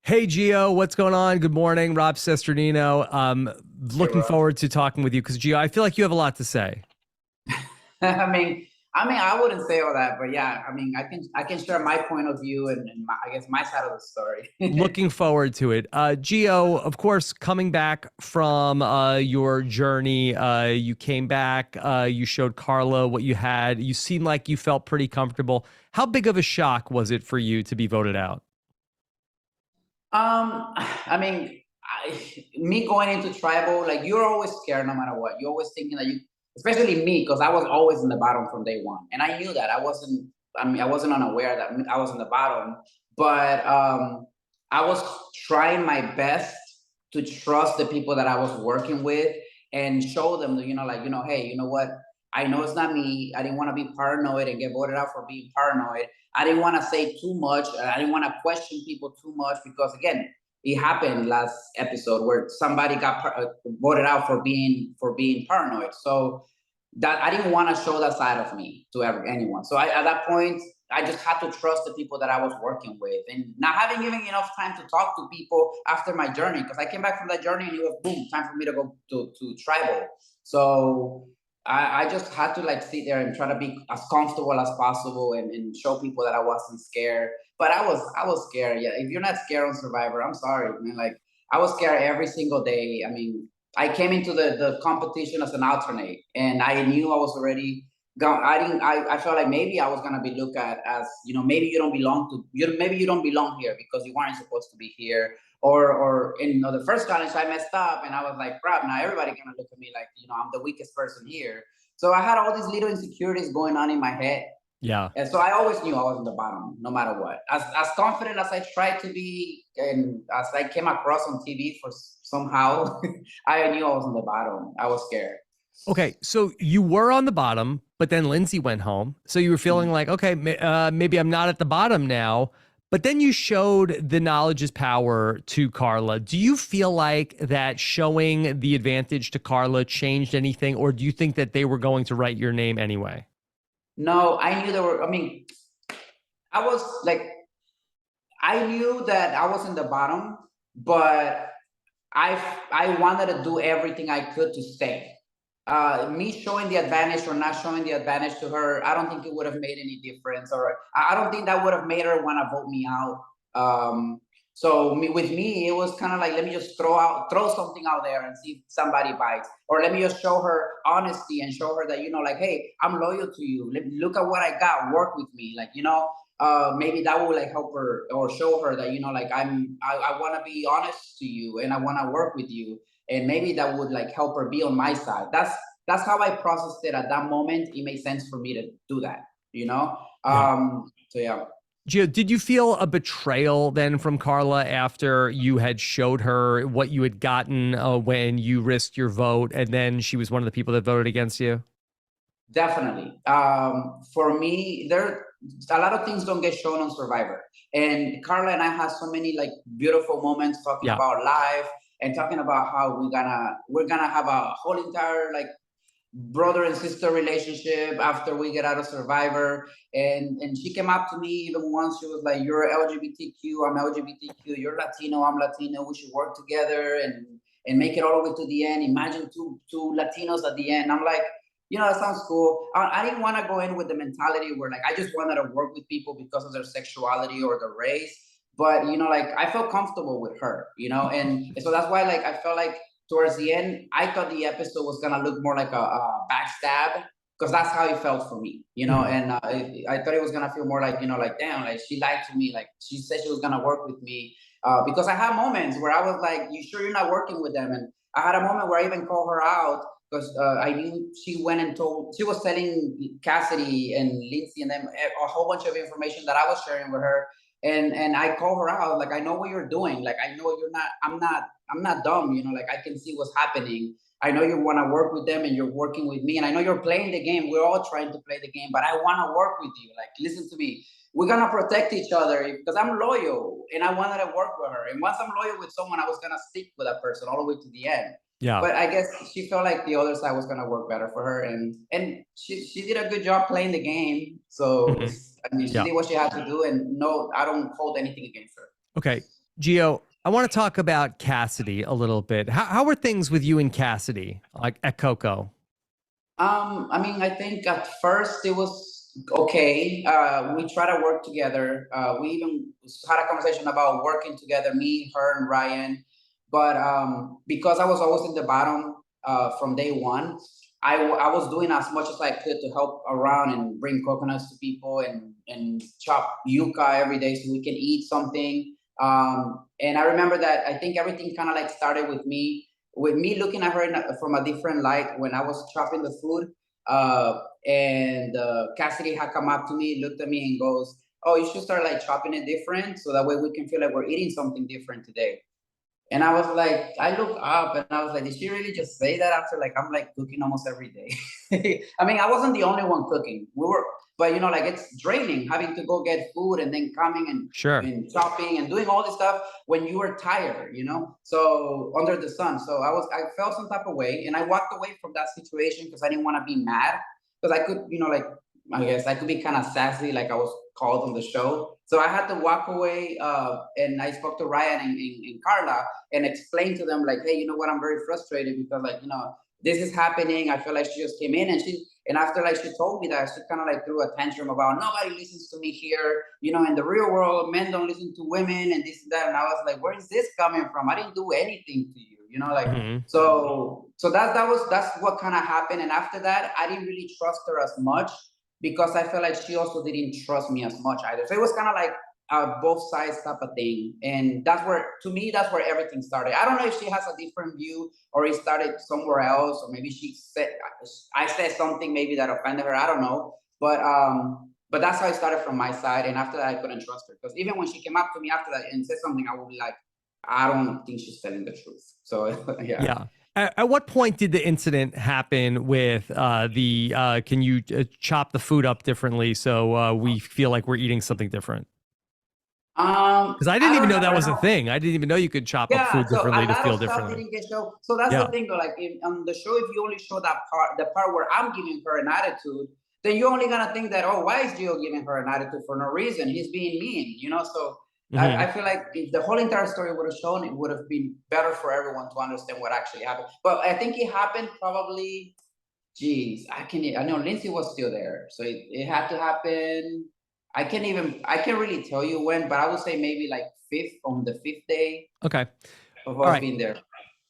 Hey Geo, what's going on? Good morning, Rob Cesternino. Hey, Looking Rob. forward to talking with you because Geo, I feel like you have a lot to say. I wouldn't say all that, but yeah, I can share my point of view and I guess my side of the story. Looking forward to it. Geo, of course, coming back from your journey, you came back, you showed Carla what you had. You seemed like you felt pretty comfortable. How big of a shock was it for you to be voted out? Me going into tribal, like you're always scared no matter what. You're always thinking that especially me, because I was always in the bottom from day one, and I knew that I wasn't unaware that I was in the bottom, but I was trying my best to trust the people that I was working with and show them that, hey, you know what? I know it's not me. I didn't want to be paranoid and get voted out for being paranoid. I didn't want to say too much. I didn't want to question people too much because, again, it happened last episode where somebody got voted out for being paranoid. So that I didn't want to show that side of me to anyone. So at that point, I just had to trust the people that I was working with, and not having even enough time to talk to people after my journey, because I came back from that journey and it was boom, time for me to go to tribal. So I just had to like sit there and try to be as comfortable as possible and show people that I wasn't scared. But I was scared. Yeah, if you're not scared on Survivor, I'm sorry, man. Like I was scared every single day. I mean, I came into the competition as an alternate, and I knew I was already gone. I didn't. I felt like maybe I was gonna be looked at as, maybe you don't belong to you. Maybe you don't belong here because you weren't supposed to be here. Or in the first challenge, I messed up, and I was like, crap. Now everybody gonna look at me like, I'm the weakest person here. So I had all these little insecurities going on in my head, Yeah. and so I always knew I was in the bottom, no matter what. As confident as I tried to be, and as I came across on TV for somehow, I knew I was in the bottom. I was scared. Okay, so you were on the bottom, but then Lindsay went home. So you were feeling Mhm. like, okay, maybe I'm not at the bottom now. But then you showed the knowledge is power to Carla. Do you feel like that showing the advantage to Carla changed anything, or do you think that they were going to write your name anyway? No, I knew there were. I was like, I knew that I was in the bottom, but I wanted to do everything I could to stay. Me showing the advantage or not showing the advantage to her, I don't think it would have made any difference, or I don't think that would have made her want to vote me out. With me, it was kind of like, let me just throw something out there and see if somebody bites, or let me just show her honesty and show her that, like, hey, I'm loyal to you. Look at what I got. Work with me, like, maybe that will like help her or show her that, like, I want to be honest to you and I want to work with you, and maybe that would like help her be on my side. That's how I processed it at that moment. It made sense for me to do that, Yeah. so yeah. Gio, did you feel a betrayal then from Carla after you had showed her what you had gotten when you risked your vote, and then she was one of the people that voted against you? Definitely. For me, there a lot of things don't get shown on Survivor, and Carla and I have so many like beautiful moments talking Yeah. about life and talking about how we're gonna have a whole entire like brother and sister relationship after we get out of Survivor. And she came up to me even once. She was like, "You're LGBTQ. I'm LGBTQ. You're Latino. I'm Latino. We should work together and make it all the way to the end. Imagine two Latinos at the end." I'm like, that sounds cool. I didn't want to go in with the mentality where like I just wanted to work with people because of their sexuality or their race. But like I felt comfortable with her, and so that's why like I felt like towards the end, I thought the episode was gonna look more like a backstab, because that's how it felt for me, Mhm. And I thought it was gonna feel more like, like, damn, like she lied to me, like she said she was gonna work with me, because I had moments where I was like, you sure you're not working with them? And I had a moment where I even called her out because I knew she went and she was telling Cassidy and Lindsay and them a whole bunch of information that I was sharing with her. And I call her out, like, I know what you're doing. Like, I know you're not, I'm not dumb, like I can see what's happening. I know you want to work with them and you're working with me. And I know you're playing the game. We're all trying to play the game, but I want to work with you. Like, listen to me. We're gonna protect each other because I'm loyal and I wanted to work with her. And once I'm loyal with someone, I was gonna stick with that person all the way to the end. Yeah. But I guess she felt like the other side was gonna work better for her, and she did a good job playing the game. So Mhm. I mean, she Yeah. did what she had to do, and no, I don't hold anything against her. Okay. Gio, I want to talk about Cassidy a little bit. How were things with you and Cassidy, like at Coco? I mean, I think at first it was okay. We try to work together. We even had a conversation about working together, me, her, and Ryan. But because I was always in the bottom from day one, I was doing as much as I could to help around and bring coconuts to people and chop yuca every day so we can eat something. And I remember that I think everything kind of like started with me looking at her from a different light when I was chopping the food. And Cassidy had come up to me, looked at me, and goes, "Oh, you should start like chopping it different, so that way we can feel like we're eating something different today." And I was like, I looked up and I was like, did she really just say that after like I'm like cooking almost every day? I mean, I wasn't the only one cooking. We were, but you know, like it's draining having to go get food and then coming Sure. and chopping and doing all this stuff when you were tired, you know? So under the sun. So I felt some type of way and I walked away from that situation because I didn't want to be mad. Because I could, you know, like I guess I could be kind of sassy, like I was called on the show. So I had to walk away, and I spoke to Ryan and Carla and explained to them, like, hey, you know what? I'm very frustrated because, like, you know, this is happening. I feel like she just came in and after like she told me that, she kind of like threw a tantrum about nobody listens to me here. You know, in the real world, men don't listen to women and this and that. And I was like, where is this coming from? I didn't do anything to you. You know, like Hmm. so that's what kind of happened. And after that, I didn't really trust her as much because I felt like she also didn't trust me as much either. So it was kind of like both sides type of thing. And that's where, to me, that's where everything started. I don't know if she has a different view or it started somewhere else, or maybe she said, I said something maybe that offended her. I don't know. But that's how it started from my side. And after that, I couldn't trust her because even when she came up to me after that and said something, I would be like, I don't think she's telling the truth. So yeah. Yeah. At what point did the incident happen with can you chop the food up differently so we feel like we're eating something different? Because I didn't I even don't know that remember was a how. thing. I didn't even know you could chop up Yeah, food so a differently to lot of feel stuff differently. didn't get shown. So that's the Yeah. thing, though. Like on the show, if you only show that part, the part where I'm giving her an attitude, then you're only gonna think that, oh, why is Gio giving her an attitude for no reason? He's being mean, you know. So Hmm. I feel like if the whole entire story would have shown, it would have been better for everyone to understand what actually happened. But I think it happened probably. Geez, I know Lindsay was still there, so it had to happen. I can't really tell you when, but I would say maybe like the fifth day Okay. of All us right. being there.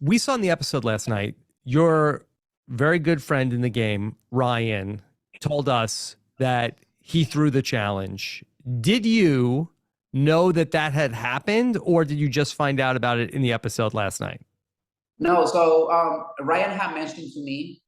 We saw in the episode last night, your very good friend in the game, Ryan, told us that he threw the challenge. Did you know that that had happened, or did you just find out about it in the episode last night? No, so Ryan had mentioned to me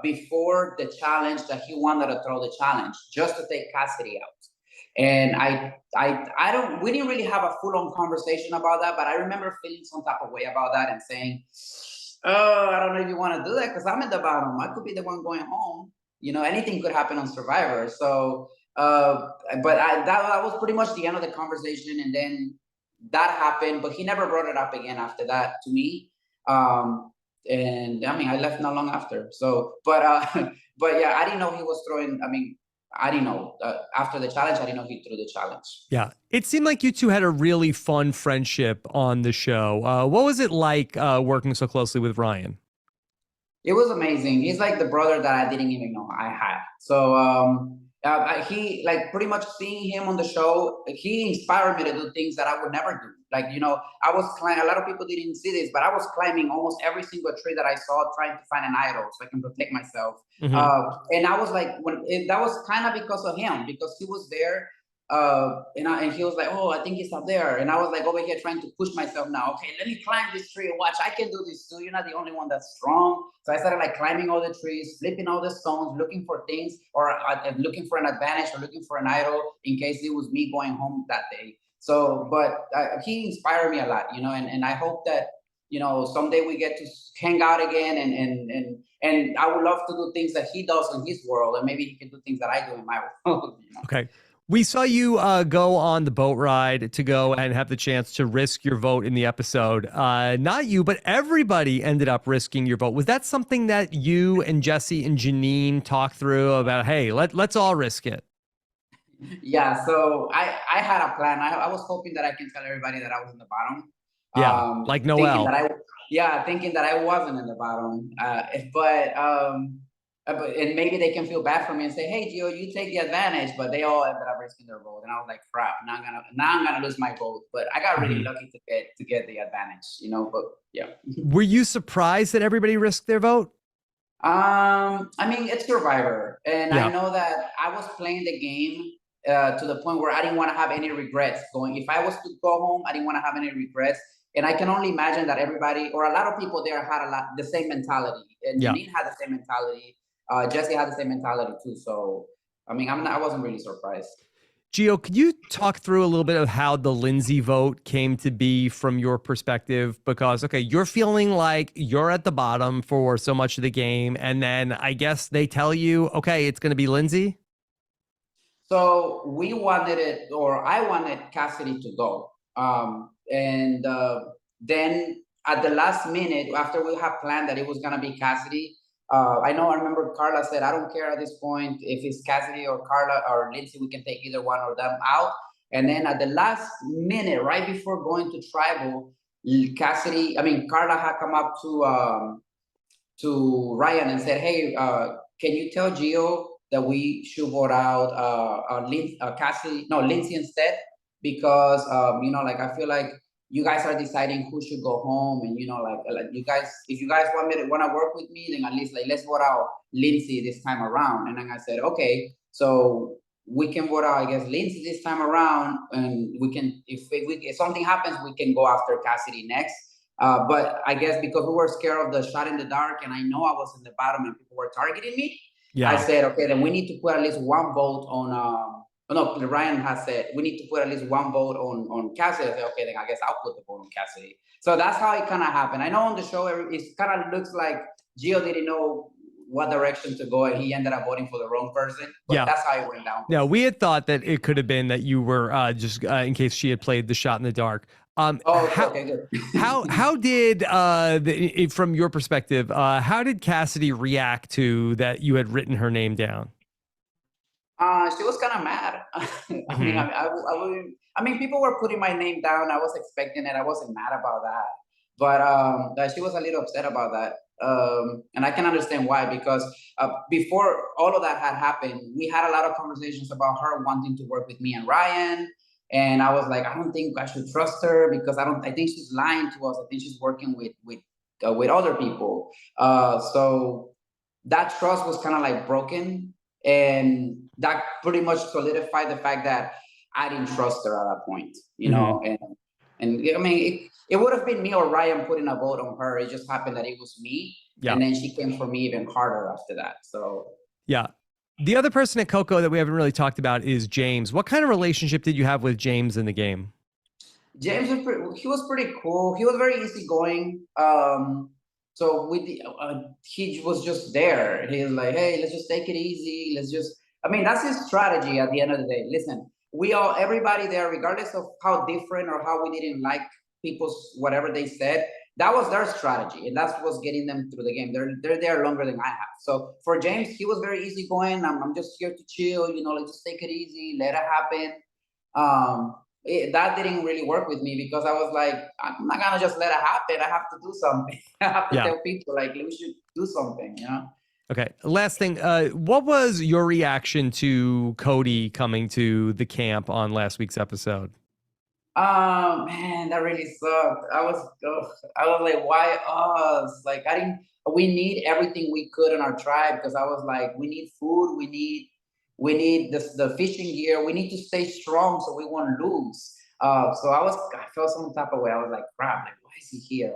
before the challenge that he wanted to throw the challenge just to take Cassidy out. And I don't, we didn't really have a full on conversation about that, but I remember feeling some type of way about that and saying, oh, I don't know if you want to do that because I'm at the bottom. I could be the one going home. You know, anything could happen on Survivor. So, uh, but that was pretty much the end of the conversation. And then that happened, but he never brought it up again after that to me. And I mean, I left not long after. So, but yeah, I didn't know he was throwing. I mean, I didn't know after the challenge. I didn't know he threw the challenge. Yeah. It seemed like you two had a really fun friendship on the show. What was it like working so closely with Ryan? It was amazing. He's like the brother that I didn't even know I had. So he like pretty much seeing him on the show, he inspired me to do things that I would never do. Like, you know, I was climbing. A lot of people didn't see this, but I was climbing almost every single tree that I saw, trying to find an idol so I can protect myself. Hmm. And I was like, that was kind of because of him, because he was there and he was like, oh, I think he's up there. And I was like over here trying to push myself now. Okay, let me climb this tree and watch. I can do this too. You're not the only one that's strong. So I started like climbing all the trees, flipping all the stones, looking for things or looking for an advantage or looking for an idol in case it was me going home that day. So, but he inspired me a lot, you know, and I hope that, you know, someday we get to hang out again and I would love to do things that he does in his world and maybe he can do things that I do in my world. You know? Okay. We saw you go on the boat ride to go and have the chance to risk your vote in the episode. Not you, but everybody ended up risking your vote. Was that something that you and Jesse and Janine talked through about? Hey, let's all risk it. Yeah, so I had a plan. I was hoping that I can tell everybody that I was in the bottom. Yeah, like Thinking Noel. that thinking that I wasn't in the bottom. And maybe they can feel bad for me and say, "Hey, Gio, you take the advantage." But they all ended up risking their vote, and I was like, "Crap! Now I'm gonna lose my vote." But I got really Mhm. lucky to get the advantage, you know. But yeah. Were you surprised that everybody risked their vote? I mean, it's Survivor, and I Yeah. know that I was playing the game to the point where I didn't want to have any regrets going. If I was to go home, I didn't want to have any regrets, and I can only imagine that everybody or a lot of people there had the same mentality, and Yeah. Janine had the same mentality. Jesse had the same mentality too. So, I mean, I wasn't really surprised. Gio, could you talk through a little bit of how the Lindsay vote came to be from your perspective? Because, okay, you're feeling like you're at the bottom for so much of the game. And then I guess they tell you, okay, it's going to be Lindsay. So we wanted it, or I wanted Cassidy to go. And then at the last minute, after we had planned that it was gonna be Cassidy, I remember Carla said, "I don't care at this point if it's Cassidy or Carla or Lindsay. We can take either one of them out." And then at the last minute, right before going to tribal, Carla had come up to Ryan and said, "Hey, can you tell Gio that we should vote out Lindsay instead? Because like I feel like you guys are deciding who should go home, and like you guys, if you guys want to work with me, then at least like let's vote out Lindsay this time around." And then I said, "Okay, so." We can vote out, I guess, Lindsay this time around, and we can, if something happens, we can go after Cassidy next. But I guess because we were scared of the shot in the dark, and I know I was in the bottom and people were targeting me, I Yeah. said, okay, then we need to put at least one vote on. No, Ryan has said we need to put at least one vote on Cassidy. I said, okay, then I guess I'll put the vote on Cassidy. So that's how it kind of happened. I know on the show it kind of looks like Gio didn't know what direction to go, and he ended up voting for the wrong person. But Yeah. that's how it went down. No, we had thought that it could have been that you were just in case she had played the shot in the dark. Oh, How okay, good. how did from your perspective, how did Cassidy react to that you had written her name down? She was kind of mad. Hmm. I mean, people were putting my name down. I was expecting it. I wasn't mad about that, but that she was a little upset about that. And I can understand why, because before all of that had happened, we had a lot of conversations about her wanting to work with me and Ryan. And I was like, I don't think I should trust her because I think she's lying to us. I think she's working with other people. So that trust was kind of like broken, and that pretty much solidified the fact that I didn't trust her at that point, Hmm. and I mean it would have been me or Ryan putting a vote on her. It just happened that it was me, Yeah. and then she came for me even harder after that. So Yeah. The other person at Coco that we haven't really talked about is James. What kind of relationship did you have with James in the game? James he was pretty cool. He was very easygoing. So he was just there. He was like, "Hey, let's just take it easy. Let's just." I mean, that's his strategy at the end of the day. Listen, everybody there, regardless of how different or how we didn't like people's whatever they said, that was their strategy, and that's what's getting them through the game. They're there longer than I have. So for James, he was very easygoing. I'm just here to chill. Like just take it easy, let it happen. That didn't really work with me because I was like, I'm not gonna just let it happen. I have to do something. I have to Yeah. tell people like we should do something. Okay. Last thing. What was your reaction to Cody coming to the camp on last week's episode? Man, that really sucked. I was like, why us? Like, I didn't. We need everything we could in our tribe because I was like, we need food. We need the fishing gear. We need to stay strong so we won't lose. So I felt some type of way. I was like, crap. Like, why is he here?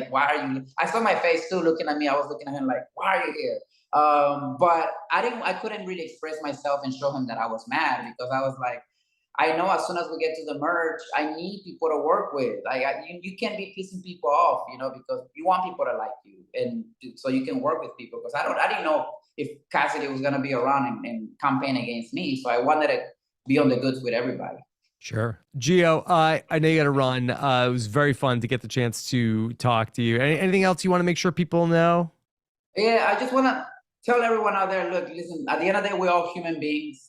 Why are you? I saw my face too looking at me. I was looking at him like, why are you here? But I couldn't really express myself and show him that I was mad because I was like. I know as soon as we get to the merge, I need people to work with. You can't be pissing people off, because you want people to like you, and so you can work with people. Because I didn't know if Cassidy was gonna be around and campaign against me, so I wanted to be on the goods with everybody. Sure. Gio, I know you got to run. It was very fun to get the chance to talk to you. Anything else you want to make sure people know? Yeah, I just want to tell everyone out there, look, listen, at the end of the day, we're all human beings.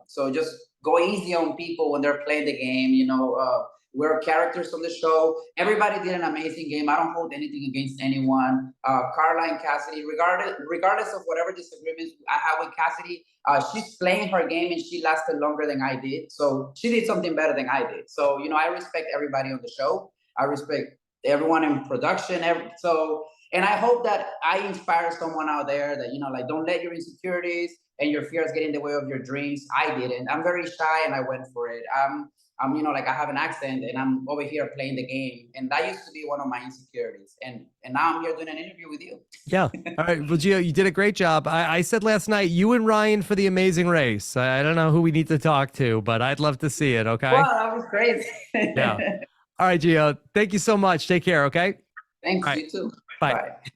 So just go easy on people when they're playing the game. You know, we're characters on the show. Everybody did an amazing game. I don't hold anything against anyone. Carla and Cassidy, regardless of whatever disagreements I have with Cassidy, she's playing her game and she lasted longer than I did. So she did something better than I did. So, you know, I respect everybody on the show. I respect everyone in production. And I hope that I inspire someone out there that, you know, like, don't let your insecurities and your fears get in the way of your dreams. I didn't. I'm very shy and I went for it. You know, like, I have an accent and I'm over here playing the game. And that used to be one of my insecurities. And now I'm here doing an interview with you. Yeah. All right. Well, Gio, you did a great job. I said last night, you and Ryan for the amazing race. I don't know who we need to talk to, but I'd love to see it. Okay. Wow, that was crazy. Yeah. All right, Gio. Thank you so much. Take care. Okay. Thanks, All right. you too. Bye. Bye.